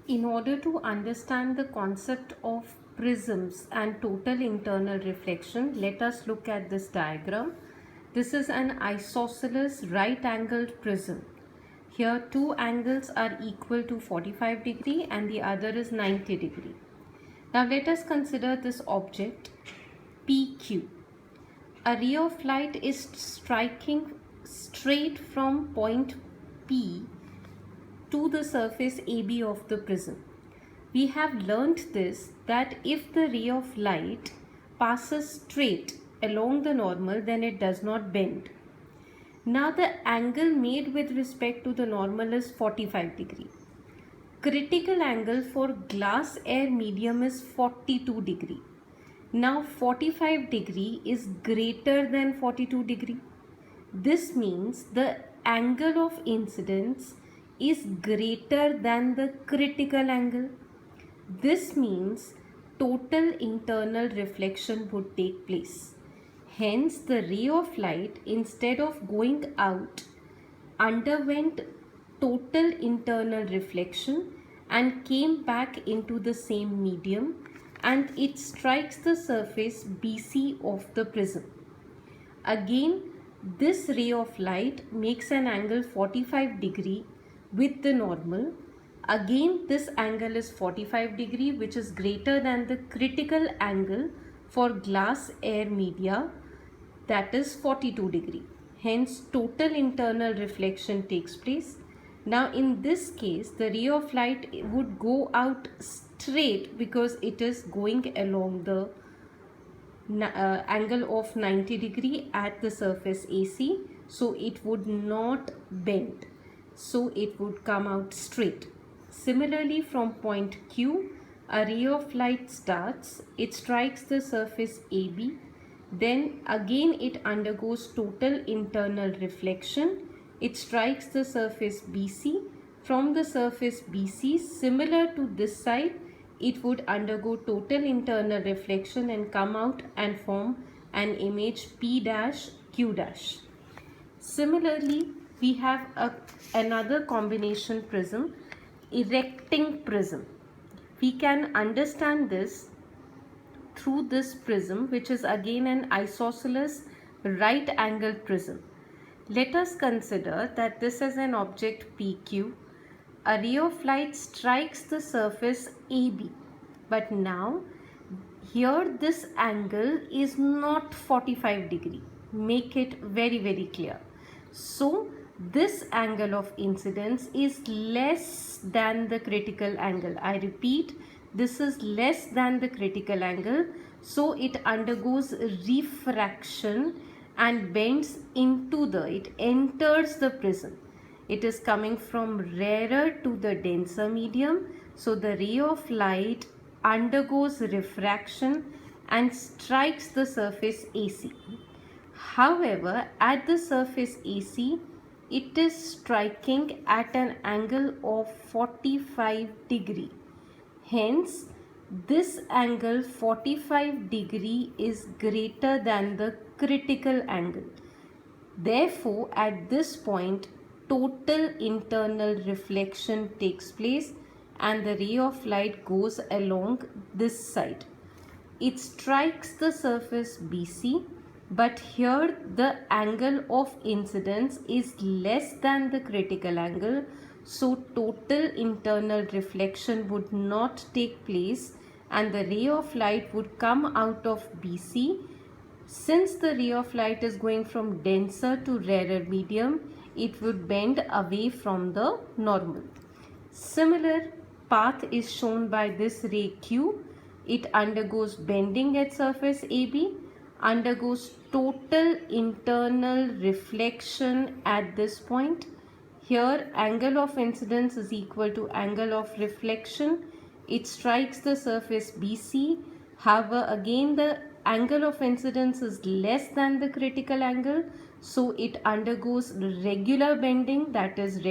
In order to understand the concept of prisms and total internal reflection, let us look at this diagram. This is an isosceles right-angled prism. Here two angles are equal to 45 degree and the other is 90 degree. Now let us consider this object PQ. A ray of light is striking straight from point P to the surface AB of the prism. We have learnt this, that if the ray of light passes straight along the normal, then it does not bend. Now the angle made with respect to the normal is 45 degree. Critical angle for glass air medium is 42 degree. Now 45 degree is greater than 42 degree. This means the angle of incidence is greater than the critical angle. This means total internal reflection would take place. Hence, the ray of light, instead of going out, underwent total internal reflection and came back into the same medium, and it strikes the surface BC of the prism. Again, this ray of light makes an angle 45 degree with the normal. Again, this angle is 45 degree, which is greater than the critical angle for glass air media, that is 42 degree. Hence, total internal reflection takes place. Now, in this case, the ray of light would go out straight because it is going along the angle of 90 degree at the surface AC. So, it would not bend. So, it would come out straight. Similarly, from point Q, a ray of light starts, it strikes the surface AB, then again it undergoes total internal reflection, it strikes the surface BC. From the surface BC, similar to this side, it would undergo total internal reflection and come out and form an image P dash Q dash. Similarly, we have another combination prism, erecting prism. We can understand this through this prism, which is again an isosceles right angled prism. Let us consider that this is an object PQ. A ray of light strikes the surface AB, but now here this angle is not 45 degree. Make it very clear. So this angle of incidence is less than the critical angle. I repeat, this is less than the critical angle. So it undergoes refraction and bends into it enters the prism. It is coming from rarer to the denser medium. So the ray of light undergoes refraction and strikes the surface AC. However, at the surface AC, it is striking at an angle of 45 degree. Hence, this angle 45 degree is greater than the critical angle. Therefore, at this point, total internal reflection takes place and the ray of light goes along this side. It strikes the surface BC, but here the angle of incidence is less than the critical angle, so total internal reflection would not take place and the ray of light would come out of BC. Since the ray of light is going from denser to rarer medium, it would bend away from the normal. Similar path is shown by this ray Q. It undergoes bending at surface AB, undergoes total internal reflection at this point. Here angle of incidence is equal to angle of reflection. It strikes the surface BC. However, again the angle of incidence is less than the critical angle. So it undergoes regular bending, that is